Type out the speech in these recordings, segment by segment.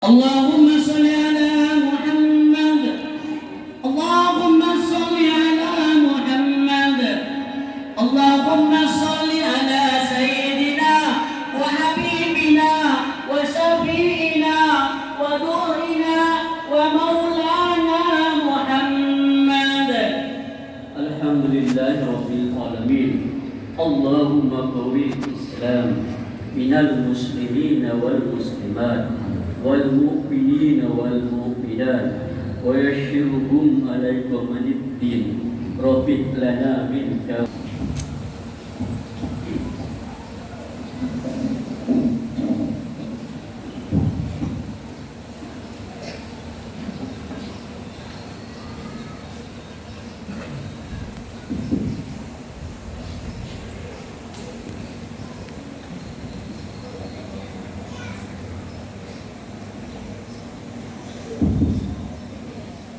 اللهم صل على محمد اللهم صل على محمد اللهم صل على سيدنا وحبيبنا وشفيعنا ونورنا ومولانا محمد. الحمد لله رب العالمين. اللهم قوي الإسلام من المسلمين والمسلمات والمؤمنين والمؤمنات ويشرهم عليكم من الدين رفض لنا منك.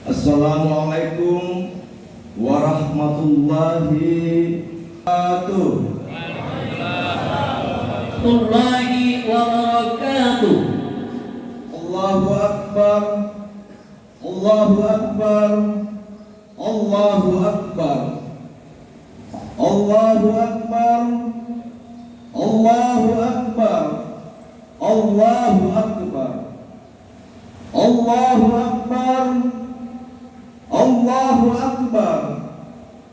Assalamualaikum warahmatullahi wabarakatuh. Allahu Akbar, Allahu Akbar, Allahu Akbar, Allahu Akbar, Allahu Akbar, Allahu Akbar, Allahu Akbar, Allahu Akbar,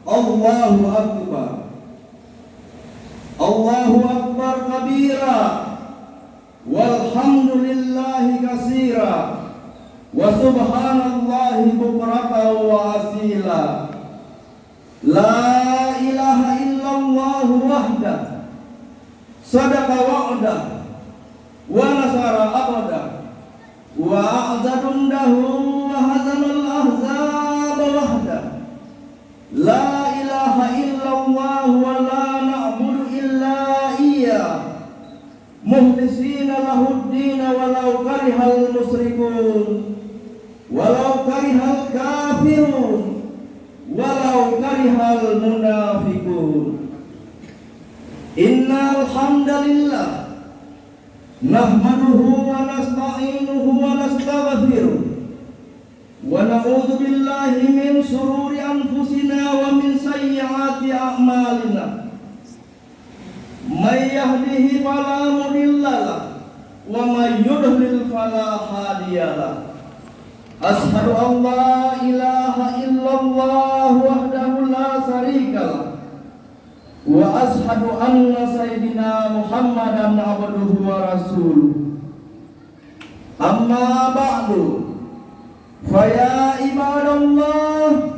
Allahu Akbar, Allahu Akbar kabira, walhamdulillahi katsira, wa subhanallahi bukratan wa asila. La ilaha illallah wahdah, sadaqa wa'dah, wa nasara abada, wa a'zadundahu wa hazanal ahzab wahda. La ilaha illallah wa la na'budu illa iyyah mukhlisina lahuddin walau karihal musyrikun walau karihal kafirun walau karihal munafiqun. Innal hamdalillah nahmaduhu wa nasta'inuhu wa nastaghfiruh wa na'udzu billahi min shururi anfusina wa min sayyiati a'malina. May yahdihi fala mudilla lahu wa may yudlil fala hadiya lahu. Ashhadu an la ilaha illallah wahdahu la syarika lahu wa ashhadu anna sayyidina Muhammadan abduhu wa rasuluh. Amma ba'du, faya ibadallah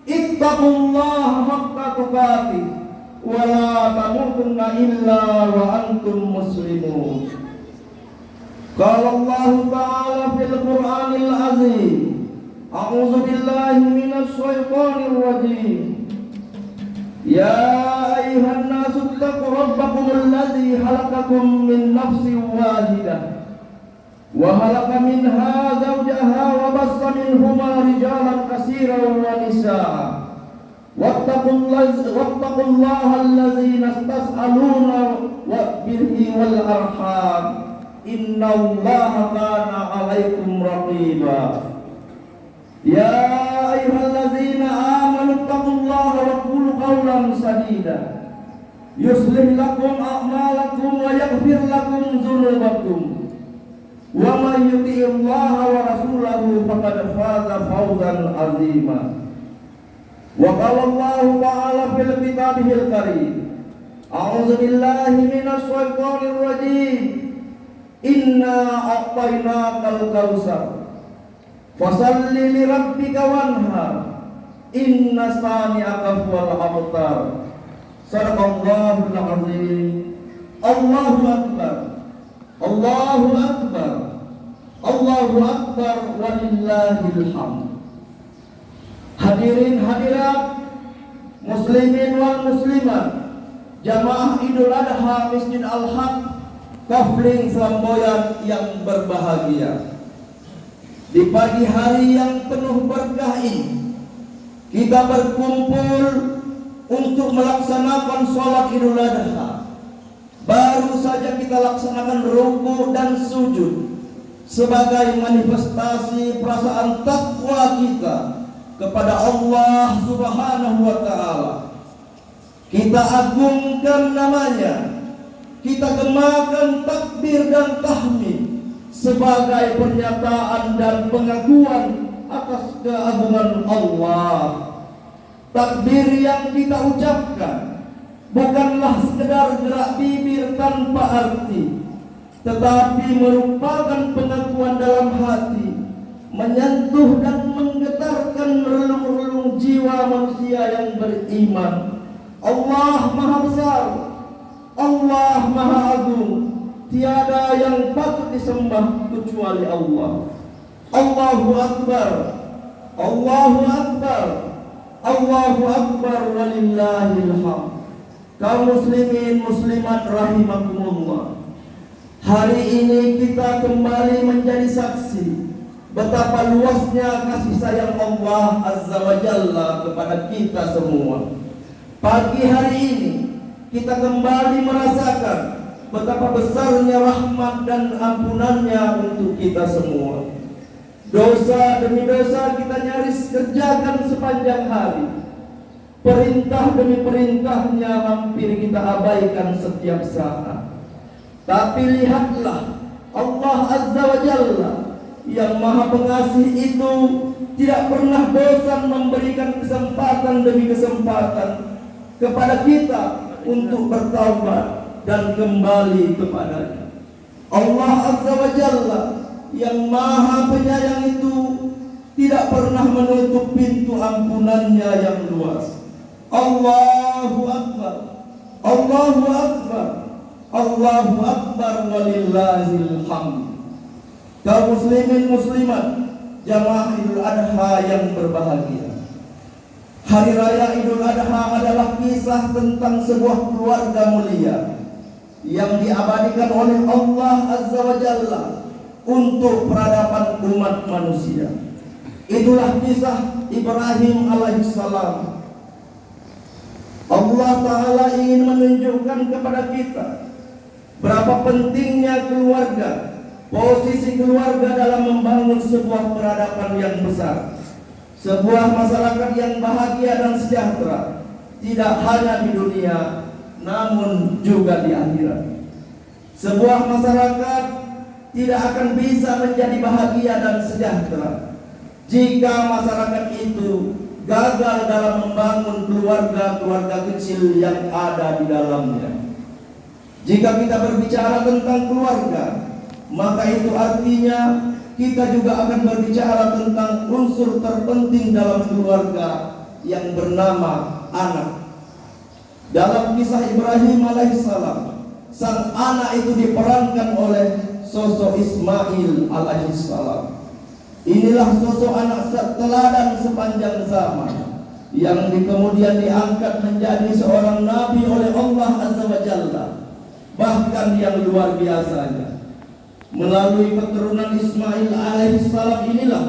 ittaqullaha haqqa tuqatih wa la tamutunna illa wa antum muslimun. Qala Allah ta'ala fil Qur'anil azim, a'udzu billahi minasy syaithanir rajim. Ya ayuhan nasu ittaqu rabbakumul ladzi khalaqakum min nafsin wahidah wa khalaqa minha zawjaha wa bassa minhuma rijalan katsiran wa nisaa. Wattaqullaha allazina tas'aluna bihi wal arham innallaha kana 'alaikum raqiba. Ya ayyuhallazina amanu taqullaha wa qulu qawlan sadida yuslih lakum a'malakum wa yaghfir lakum dzunubakum wa may yuti'illaha wa rasulahu faqad faza fawzan 'azima. Wa qala Allahu ta'ala fil kitabihil karim, a'udzu billahi minasy syaithanir rajim. Inna a'tainakal kautsar fasalli li rabbika wanhar inna sani'aka huwal abtar. Sadaqallahul azim. Allahu akbar, Allahu akbar, Allahu akbar walillahil hamd. Hadirin hadirat, muslimin wal muslimat, jamaah Idul Adha Masjid Al-Haq Kafling Flamboyan yang berbahagia. Di pagi hari yang penuh berkah ini, kita berkumpul untuk melaksanakan sholat Idul Adha. Baru saja kita laksanakan ruku dan sujud. sebagai manifestasi perasaan takwa kita kepada Allah Subhanahu wa taala. Kita agungkan namanya, kita gemakan takbir dan tahmid sebagai pernyataan dan pengakuan atas keagungan Allah. Takbir yang kita ucapkan bukanlah sekedar gerak bibir tanpa arti, tetapi merupakan pengakuan dalam hati, menyentuh dan menggetarkan relung-relung jiwa manusia yang beriman. Allah Maha Besar, Allah Maha Agung, tiada yang patut disembah kecuali Allah. Allahu Akbar, Allahu Akbar, Allahu Akbar, walillahil hamd. Kaum muslimin muslimat rahimakumullah, hari ini kita kembali menjadi saksi betapa luasnya kasih sayang Allah Azza wa Jalla kepada kita semua. Pagi hari ini kita kembali merasakan betapa besarnya rahmat dan ampunannya untuk kita semua. Dosa demi dosa kita nyaris kerjakan sepanjang hari. Perintah demi perintahnya hampir kita abaikan setiap saat. Tapi lihatlah, Allah Azza wa Jalla yang Maha Pengasih itu tidak pernah bosan memberikan kesempatan demi kesempatan kepada kita untuk bertaubat dan kembali kepadanya. Allah Azza wa Jalla yang Maha Penyayang itu tidak pernah menutup pintu ampunannya yang luas. Allahu Akbar, Allahu Akbar, Allahu Akbar, walillahil hamd. Kaum muslimin muslimat, jamaah Idul Adha yang berbahagia. Hari Raya Idul Adha adalah kisah tentang sebuah keluarga mulia yang diabadikan oleh Allah Azza wa Jalla untuk peradaban umat manusia. Itulah kisah Ibrahim alaihissalam. Allah Ta'ala ingin menunjukkan kepada kita berapa pentingnya keluarga, posisi keluarga dalam membangun sebuah peradaban yang besar, sebuah masyarakat yang bahagia dan sejahtera, tidak hanya di dunia namun juga di akhirat. Sebuah masyarakat tidak akan bisa menjadi bahagia dan sejahtera jika masyarakat itu gagal dalam membangun keluarga-keluarga kecil yang ada di dalamnya. Jika kita berbicara tentang keluarga, maka itu artinya kita juga akan berbicara tentang unsur terpenting dalam keluarga yang bernama anak. Dalam kisah Ibrahim alaihissalam, sang anak itu diperankan oleh sosok Ismail alaihissalam. Inilah sosok anak teladan sepanjang zaman yang kemudian diangkat menjadi seorang nabi oleh Allah Azza wa Jalla. Bahkan yang luar biasanya, melalui keturunan Ismail alaihissalam inilah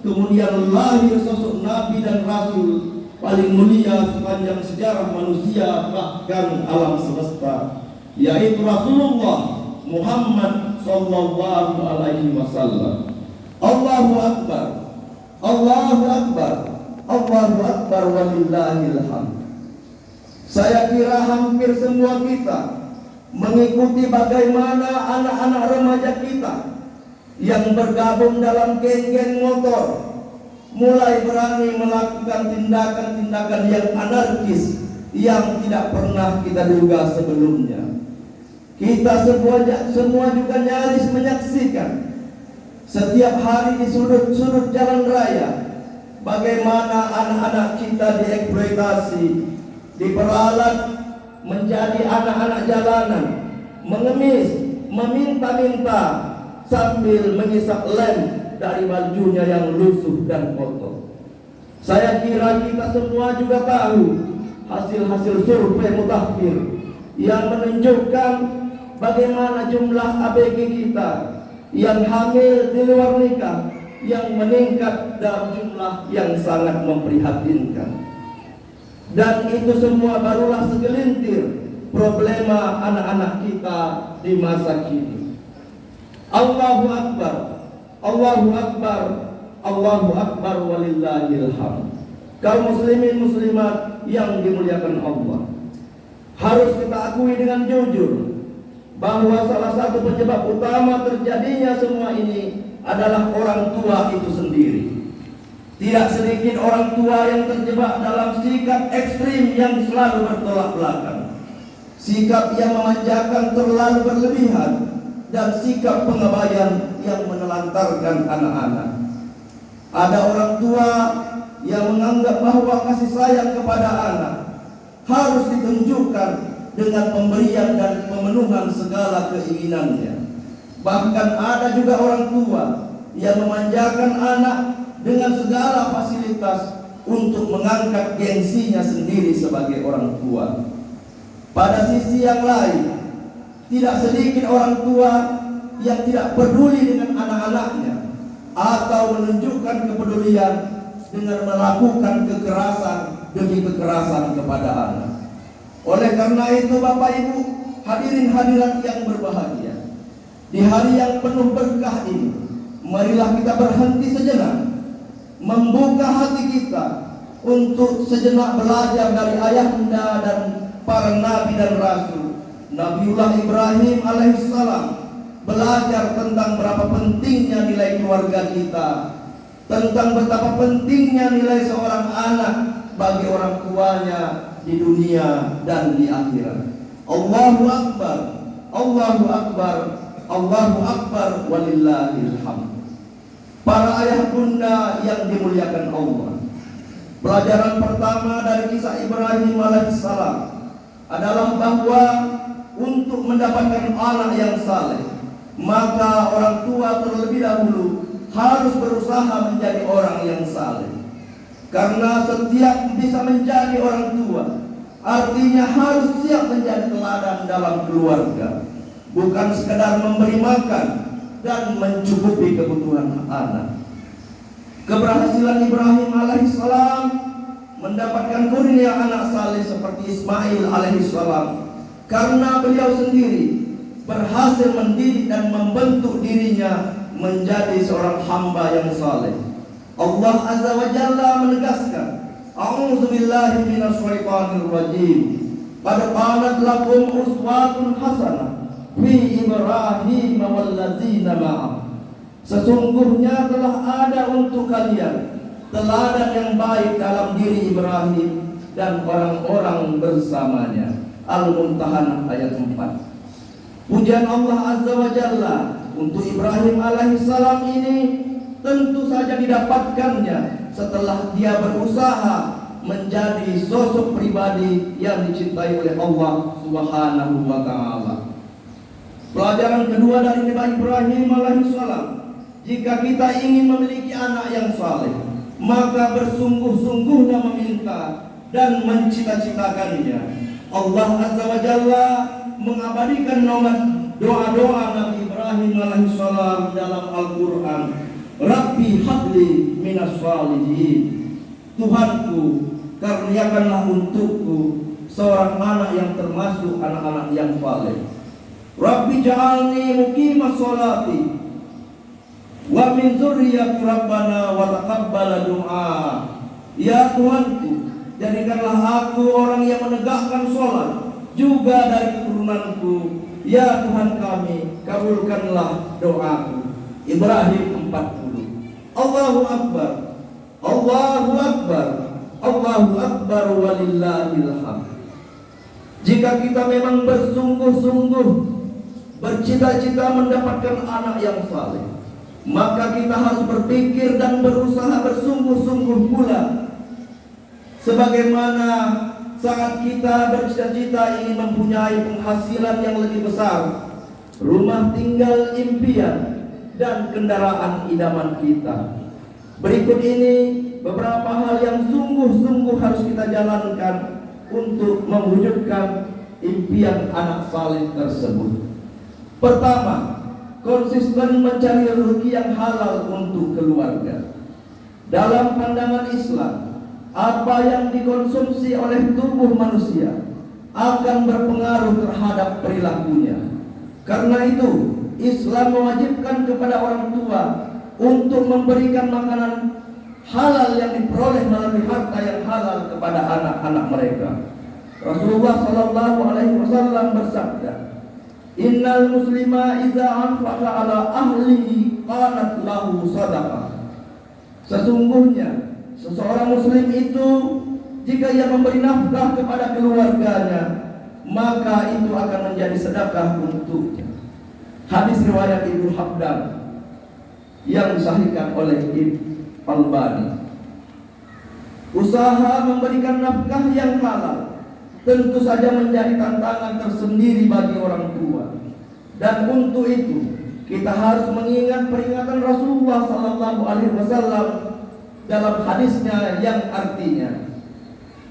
kemudian lahir sosok nabi dan rasul paling mulia sepanjang sejarah manusia bahkan alam semesta, yaitu Rasulullah Muhammad sallallahu alaihi wasallam. Allahu Akbar, Allahu Akbar, Allahu Akbar, walillahil hamd. Saya kira hampir semua kita mengikuti bagaimana anak-anak remaja kita yang bergabung dalam geng-geng motor mulai berani melakukan tindakan-tindakan yang anarkis yang tidak pernah kita duga sebelumnya. Kita semua juga nyaris menyaksikan setiap hari di sudut-sudut jalan raya bagaimana anak-anak kita dieksploitasi, diperalat menjadi anak-anak jalanan, mengemis, meminta-minta sambil mengisap lem dari bajunya yang lusuh dan kotor. Saya kira kita semua juga tahu hasil-hasil survei Mutakhir yang menunjukkan bagaimana jumlah ABG kita yang hamil di luar nikah yang meningkat dalam jumlah yang sangat memprihatinkan. Dan itu semua barulah segelintir problema anak-anak kita di masa kini. Allahu Akbar, Allahu Akbar, Allahu Akbar walillahil hamd. Kaum muslimin muslimat yang dimuliakan Allah, harus kita akui dengan jujur bahwa salah satu penyebab utama terjadinya semua ini adalah orang tua itu sendiri. Tidak sedikit orang tua yang terjebak dalam sikap ekstrim yang selalu bertolak belakang, sikap yang memanjakan terlalu berlebihan, dan sikap pengabaian yang menelantarkan anak-anak. Ada orang tua yang menganggap bahwa kasih sayang kepada anak harus ditunjukkan dengan pemberian dan pemenuhan segala keinginannya. Bahkan ada juga orang tua yang memanjakan anak dengan segala fasilitas untuk mengangkat gengsinya sendiri sebagai orang tua. Pada sisi yang lain, tidak sedikit orang tua yang tidak peduli dengan anak-anaknya atau menunjukkan kepedulian dengan melakukan kekerasan demi kekerasan kepada anak. Oleh karena itu, Bapak Ibu, hadirin hadirat yang berbahagia, di hari yang penuh berkah ini, marilah kita berhenti sejenak, membuka hati kita untuk sejenak belajar dari ayahanda dan para nabi dan rasul. Nabiullah Ibrahim alaihissalam belajar tentang berapa pentingnya nilai keluarga kita, tentang betapa pentingnya nilai seorang anak bagi orang tuanya di dunia dan di akhirat. Allahu Akbar, Allahu Akbar, Allahu Akbar walillahil hamd. Para ayah bunda yang dimuliakan Allah, pelajaran pertama dari kisah Ibrahim alaihissalam adalah bahwa untuk mendapatkan anak yang saleh, maka orang tua terlebih dahulu harus berusaha menjadi orang yang saleh. Karena setiap bisa menjadi orang tua, artinya harus siap menjadi teladan dalam keluarga, bukan sekedar memberi makan dan mencukupi kebutuhan anak. Keberhasilan Ibrahim alaihissalam mendapatkan kurnia anak saleh seperti Ismail alaihissalam karena beliau sendiri berhasil mendidik dan membentuk dirinya menjadi seorang hamba yang saleh. Allah Azza wa Jalla menegaskan, A'udzubillahi minasyaitonir rajim. Qad qalat lakum uswatun hasanah fi Ibrahim walladzina ma'ah. Sesungguhnya telah ada untuk kalian teladan yang baik dalam diri Ibrahim dan orang-orang bersamanya. Al-Mumtahanah ayat 4. Pujian Allah Azza wa Jalla untuk Ibrahim alaihissalam ini tentu saja didapatkannya setelah dia berusaha menjadi sosok pribadi yang dicintai oleh Allah Subhanahu wa ta'ala. Pelajaran kedua dari Nabi Ibrahim alaihissalam, jika kita ingin memiliki anak yang saleh, maka bersungguh-sungguhlah meminta dan mencita-citakannya. Allah Azza wa Jalla mengabadikan nomor doa-doa Nabi Ibrahim alaihissalam dalam Al-Quran. Rabbi habli minas shalihin. Tuhanku, karuniakanlah untukku seorang anak yang termasuk anak-anak yang saleh. Rabbi ja'alni muqimas sholati wa min dzurriyyati rabbana wa taqabbal du'a. Ya Tuhanku, jadikanlah aku orang yang menegakkan sholat juga dari keturunanku. Ya Tuhan kami, kabulkanlah doaku. Ibrahim 40. Allahu Akbar, Allahu Akbar, Allahu Akbar walillahil hamd. Jika kita memang bersungguh-sungguh bercita-cita mendapatkan anak yang saleh, maka kita harus berpikir dan berusaha bersungguh-sungguh pula. Sebagaimana saat kita bercita-cita ingin mempunyai penghasilan yang lebih besar, rumah tinggal impian, dan kendaraan idaman kita. Berikut ini beberapa hal yang sungguh-sungguh harus kita jalankan untuk mewujudkan impian anak saleh tersebut. Pertama, konsisten mencari rezeki yang halal untuk keluarga. Dalam pandangan Islam, apa yang dikonsumsi oleh tubuh manusia akan berpengaruh terhadap perilakunya. Karena itu, Islam mewajibkan kepada orang tua untuk memberikan makanan halal yang diperoleh melalui harta yang halal kepada anak-anak mereka. Rasulullah sallallahu alaihi wasallam bersabda, "Innal muslima idza anfaqa ala ahlihi qanat lahu sadaqah." Sesungguhnya seseorang muslim itu jika ia memberi nafkah kepada keluarganya, maka itu akan menjadi sedekah untuknya. Hadis riwayat Ibnu Habdan yang disahihkan oleh Ibnu Albani. Usaha memberikan nafkah yang halal tentu saja menjadi tantangan tersendiri bagi orang tua. Dan untuk itu kita harus mengingat peringatan Rasulullah sallallahu alaihi wasallam dalam hadisnya yang artinya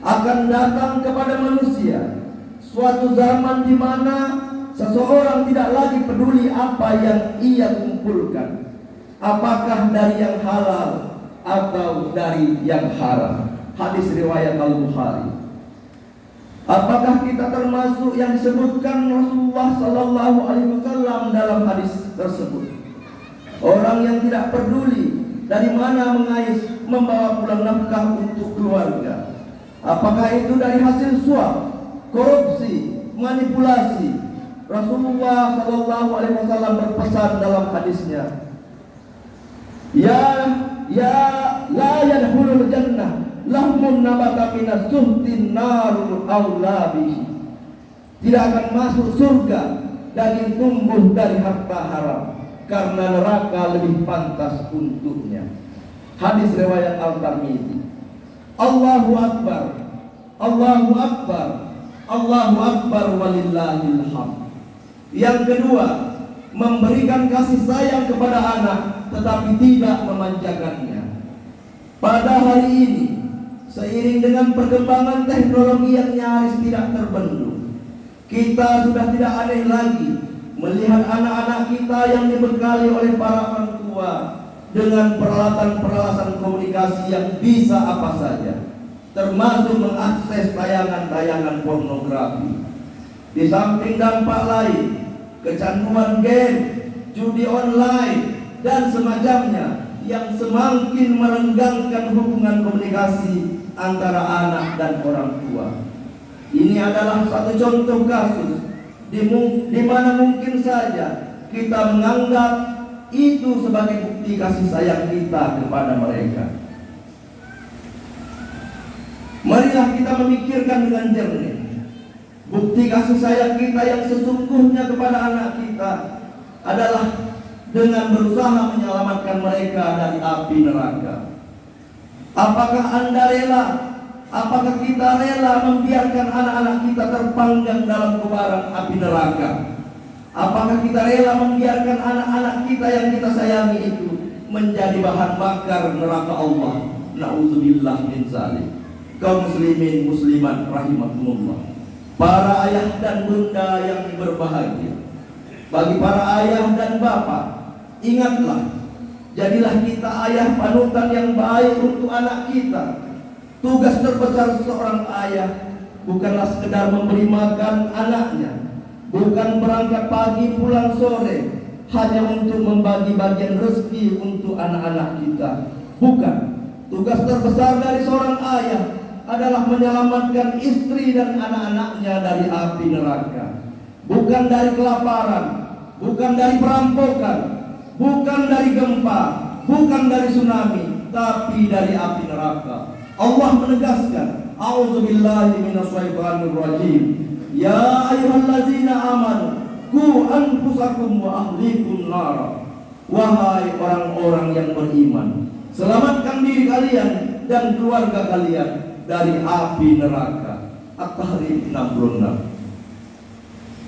akan datang kepada manusia suatu zaman di mana seseorang tidak lagi peduli apa yang ia kumpulkan, apakah dari yang halal atau dari yang haram. Hadis riwayat Al-Bukhari. Apakah kita termasuk yang disebutkan Rasulullah sallallahu alaihi wasallam dalam hadis tersebut? Orang yang tidak peduli dari mana mengais membawa pulang nafkah untuk keluarga. Apakah itu dari hasil suap, korupsi, manipulasi? Rasulullah sallallahu alaihi wasallam berpesan dalam hadisnya, la yadkhulul jannah lahmun nabata minas suhtin narul aulabihi. Tidak akan masuk surga daging tumbuh dari harta haram, karena neraka lebih pantas untuknya. Hadis riwayat Al-Tirmidzi. Allahu Akbar, Allahu Akbar, Allahu Akbar walillahil hamd. Yang kedua, memberikan kasih sayang kepada anak tetapi tidak memanjakannya. Pada hari ini, seiring dengan perkembangan teknologi yang nyaris tidak terbendung, kita sudah tidak aneh lagi melihat anak-anak kita yang dibekali oleh para orang tua dengan peralatan-peralatan komunikasi yang bisa apa saja, termasuk mengakses tayangan-tayangan pornografi. Di samping dampak lain, kecanduan game, judi online, dan semacamnya yang semakin merenggangkan hubungan komunikasi antara anak dan orang tua. Ini adalah satu contoh kasus di mana mungkin saja kita menganggap itu sebagai bukti kasih sayang kita kepada mereka. Marilah kita memikirkan dengan jernih bukti kasih sayang kita yang sesungguhnya kepada anak kita adalah dengan berusaha menyelamatkan mereka dari api neraka. Apakah Anda rela? Apakah kita rela membiarkan anak-anak kita terpanggang dalam kobaran api neraka? Apakah kita rela membiarkan anak-anak kita yang kita sayangi itu menjadi bahan bakar neraka Allah? Na'udzubillah min dzalik. Kaum muslimin muslimat rahimakumullah, para ayah dan bunda yang berbahagia, bagi para ayah dan bapak, ingatlah, jadilah kita ayah panutan yang baik untuk anak kita. Tugas terbesar seorang ayah bukanlah sekedar memberi makan anaknya, bukan berangkat pagi pulang sore hanya untuk membagi bagian rezeki untuk anak-anak kita. Bukan. Tugas terbesar dari seorang ayah adalah menyelamatkan istri dan anak-anaknya dari api neraka. Bukan dari kelaparan, bukan dari perampokan, bukan dari gempa, bukan dari tsunami, tapi dari api neraka. Allah menegaskan, a'udzubillahi minasyaitonir rajim. Ya ayyuhallazina amanu qu anfusakum wa ahlikum nar. Wahai orang-orang yang beriman, selamatkan diri kalian dan keluarga kalian dari api neraka. At-Tahrim 66.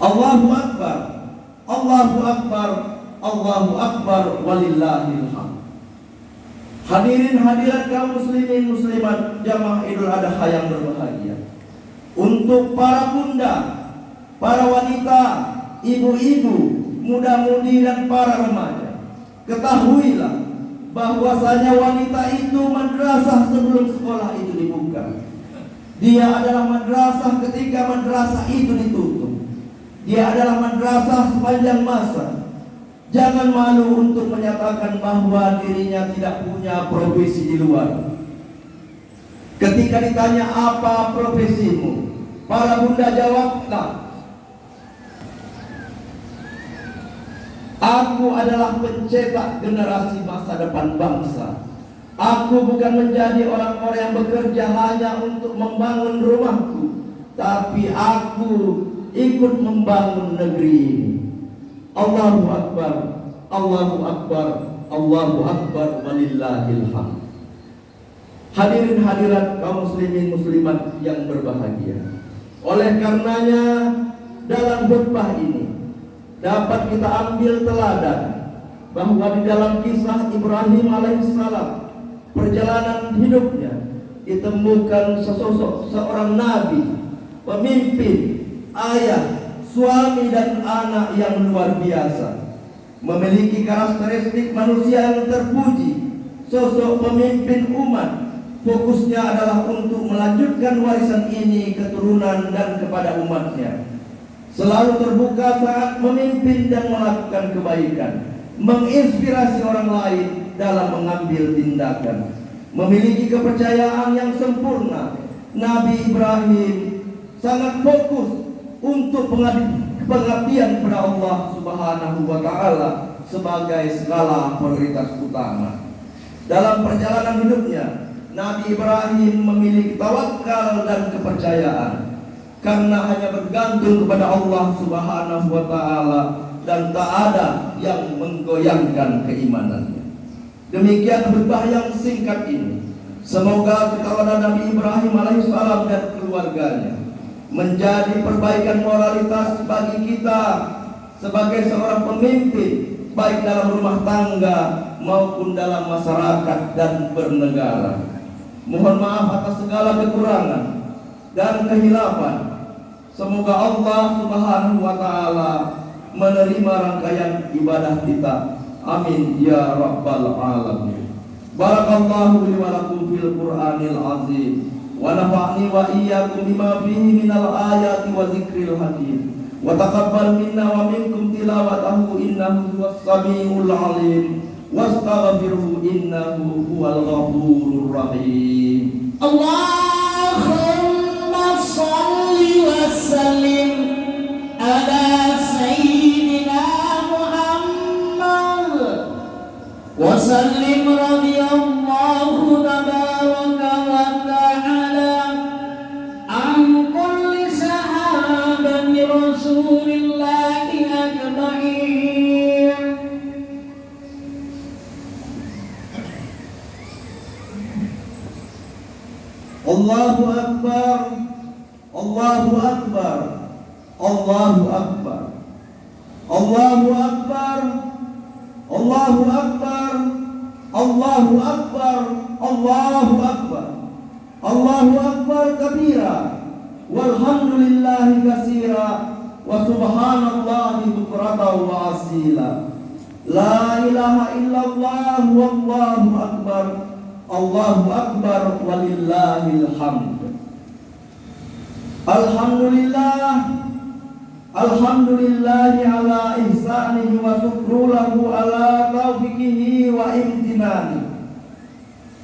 Allahu Akbar, Allahu Akbar, Allahu Akbar walillahil hamd. Hadirin hadirat kaum muslimin muslimat jamaah Idul Adha yang berbahagia. Untuk para bunda, para wanita, ibu-ibu, muda-mudi dan para remaja, ketahuilah bahwasanya wanita itu madrasah sebelum sekolah itu dibuka. Dia adalah madrasah ketika madrasah itu ditutup. Dia adalah madrasah sepanjang masa. Jangan malu untuk menyatakan bahwa dirinya tidak punya profesi di luar. Ketika ditanya apa profesimu, para bunda jawablah, aku adalah pencetak generasi masa depan bangsa. Aku bukan menjadi orang-orang yang bekerja hanya untuk membangun rumahku, tapi aku ikut membangun negeri ini. Allahu Akbar, Allahu Akbar, Allahu Akbar, walillahil hamd. Hadirin hadirat kaum muslimin muslimat yang berbahagia. Oleh karenanya dalam khutbah ini dapat kita ambil teladan bahwa di dalam kisah Ibrahim alaihissalam, perjalanan hidupnya ditemukan sesosok seorang nabi, pemimpin, ayah, suami dan anak yang luar biasa, memiliki karakteristik manusia yang terpuji. Sosok pemimpin umat fokusnya adalah untuk melanjutkan warisan ini keturunan dan kepada umatnya. Selalu terbuka saat memimpin dan melakukan kebaikan, menginspirasi orang lain dalam mengambil tindakan, memiliki kepercayaan yang sempurna. Nabi Ibrahim sangat fokus untuk pengabdian kepada Allah Subhanahu wa Ta'ala sebagai skala prioritas utama. Dalam perjalanan hidupnya, Nabi Ibrahim memiliki tawakal dan kepercayaan karena hanya bergantung kepada Allah Subhanahu wa Ta'ala dan tak ada yang menggoyangkan keimanannya. Demikian khutbah yang singkat ini. Semoga ketawadan Nabi Ibrahim alaihissalam dan keluarganya menjadi perbaikan moralitas bagi kita sebagai seorang pemimpin, baik dalam rumah tangga maupun dalam masyarakat dan bernegara. Mohon maaf atas segala kekurangan dan kehilafan. Semoga Allah Subhanahu wa Ta'ala menerima rangkaian ibadah kita. Amin ya rabbal alamin. Barakallahu li wa lakum fil Qur'anil azim. Wa nafa'ni wa iyyakum bima fihi minal ayati wa dzikril hakim. Wa taqabbal minna wa minkum tilawatahu innahu huwas samiul alim. Wastaghfirhu innahu huwal ghafurur rahim. Allahumma shalli wa sallim ala sayyidina Muhammad wa sallim radhiyallahu tabaraka wa ta'ala an kulli sahabati Rasulillahi ajma'in. Allahu Akbar, Allahu Akbar, Allahu Akbar, Allahu Akbar, Allahu Akbar, Allahu Akbar, Allahu Akbar, Allahu Akbar kabira, walhamdulillahi katsira, wa subhanallahi bukratan wa asila. La ilaha illallah wallahu akbar. Allahu Akbar walillahil hamd. Alhamdulillah, alhamdulillahi ala ihsanihi wa syukrulahu ala taufiqihi wa imtinani.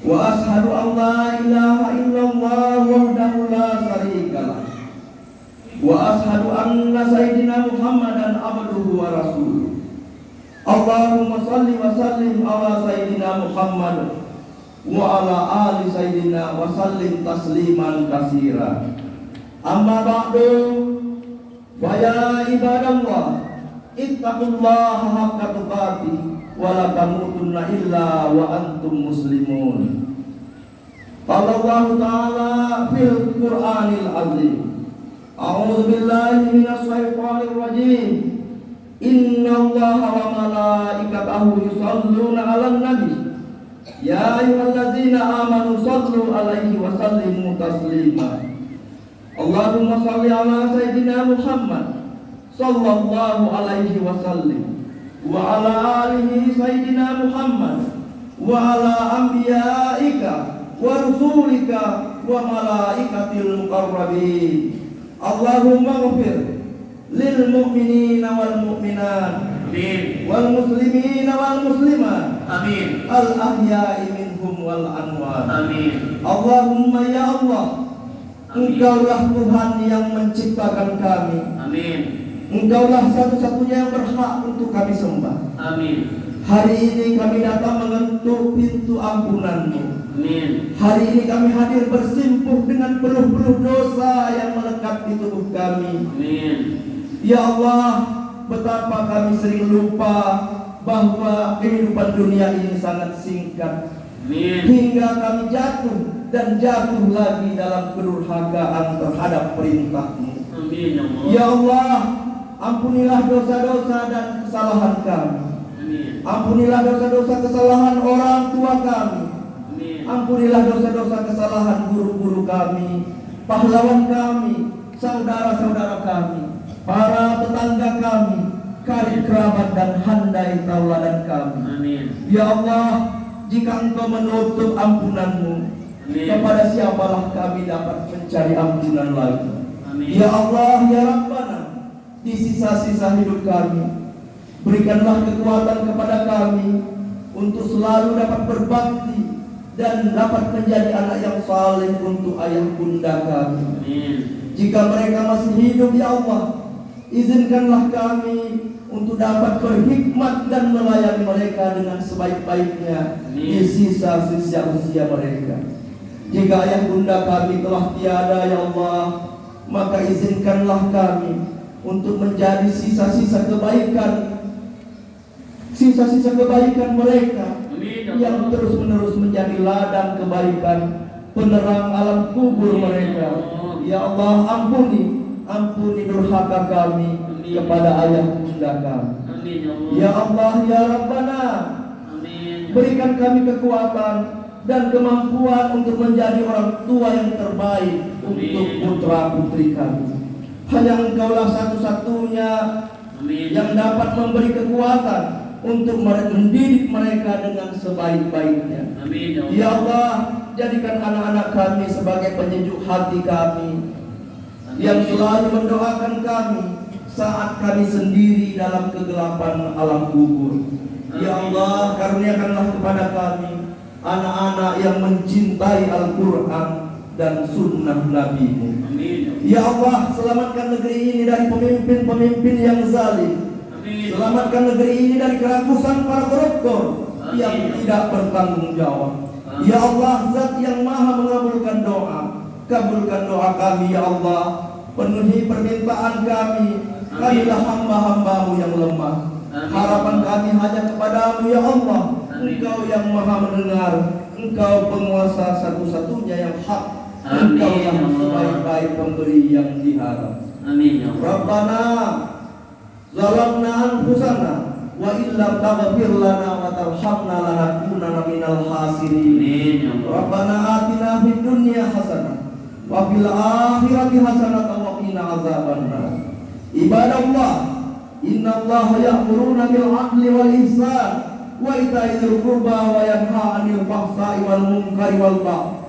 Wa ashhadu an la ilaha illallah wahdahu la syarikalah. Wa ashhadu anna sayyidina Muhammadan abduhu wa rasuluh. Allahumma salli wa sallim ala sayyidina Muhammad wa ala ali sayyidina wa sallim tasliman katsira. Amma ba'du, fa ya ibadallah ittaqullaha haqqa tuqatih wa la tamutunna illa wa antum muslimun. Qala Allah ta'ala fil Qur'anil azim. A'udzu billahi minasy syaithanir rajim. Innallaha wa malaikatahu yusholluna 'alan nabi. Ya ayyuhalladzina amanu shallu 'alaihi wa sallimu taslima. Allahumma shalli 'ala sayyidina Muhammad sallallahu alaihi wasallam wa 'ala alihi sayyidina Muhammad wa 'ala anbiya'ika wa rusulika wa malaikatil muqarrabin. Allahumma ighfir lil mu'minina wal mu'minat Amin. wal muslimina wal muslimat, Amin. al ahya'i minhum wal amwat. Amin. Allahumma ya Allah, Amin. Engkaulah Tuhan yang menciptakan kami. Amin. Engkaulah satu-satunya yang berhak untuk kami sembah. Amin. Hari ini kami datang mengetuk pintu ampunan-Mu. Amin. Hari ini kami hadir bersimpuh dengan peluh-peluh dosa yang melekat di tubuh kami. Amin. Ya Allah, betapa kami sering lupa bahwa kehidupan dunia ini sangat singkat. Amin. Hingga kami jatuh dan jatuh lagi dalam kedurhakaan terhadap perintah-Mu. Amin ya Allah. Ya Allah, ampunilah dosa-dosa dan kesalahan kami. Amin. Ampunilah dosa-dosa kesalahan orang tua kami. Amin. Ampunilah dosa-dosa kesalahan guru-guru kami, pahlawan kami, saudara-saudara kami, para tetangga kami, karib kerabat dan handai tauladan kami. Amin. Ya Allah, jika Engkau menutup ampunan-Mu, Amin. kepada siapalah kami dapat mencari ampunan lagi? Amin. Ya Allah, ya Rabbana, di sisa-sisa hidup kami, berikanlah kekuatan kepada kami untuk selalu dapat berbakti dan dapat menjadi anak yang saleh untuk ayah bunda kami. Amin. Jika mereka masih hidup, ya Allah, izinkanlah kami untuk dapat berhikmat dan melayani mereka dengan sebaik-baiknya di sisa-sisa usia mereka. Jika ayah bunda kami telah tiada, ya Allah, maka izinkanlah kami untuk menjadi sisa-sisa kebaikan mereka yang terus-menerus menjadi ladang kebaikan, penerang alam kubur mereka. Ya Allah, ampuni durhaka kami kepada ayah bunda kami. Ya Allah, ya Rabbana, berikan kami kekuatan dan kemampuan untuk menjadi orang tua yang terbaik untuk putra putri kami. Hanya Engkaulah satu-satunya yang dapat memberi kekuatan untuk mendidik mereka dengan sebaik-baiknya. Ya Allah, jadikan anak-anak kami sebagai penyejuk hati kami, yang selalu mendoakan kami saat kami sendiri dalam kegelapan alam kubur. Ya Allah, karuniakanlah kepada kami anak-anak yang mencintai Al-Quran dan sunnah Nabi-Mu. Ya Allah, selamatkan negeri ini dari pemimpin-pemimpin yang zalim. Selamatkan negeri ini dari kerakusan para koruptor yang tidak bertanggung jawab. Ya Allah, Zat yang maha mengabulkan doa, kabulkan doa kami ya Allah. Penuhi permintaan kami. Kamilah hamba-hamba-Mu yang lemah. Harapan kami hanya kepada-Mu ya Allah. Engkau yang maha mendengar, Engkau penguasa satu-satunya yang hak. Engkau yang sebaik-baik pemberi yang diharap. Amin ya Rabbana zalamna anfusana wa illam taghfir lana wa tarhamna lanakunanna minal khasirin. Rabbana atina fid dunya hasanah wa fil akhirati hasanah wa qina azabannar. Ibadallah, innallaha ya'muruna bil 'adli wal ihsan wa ita'i dzil qurba wa yanha 'anil fahsai wal munkari wal baghi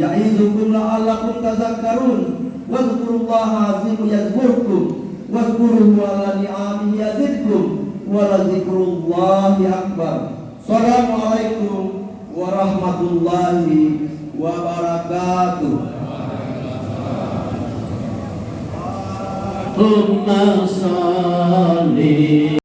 ya'izukum la'allakum tadhakkarun. Wadhkurullaha azim yazkurkum wadhkuruhu 'ala ni'amihi yazidkum wa lazikrullahi akbar. Assalamualaikum warahmatullahi wabarakatuh. Allahumma shalli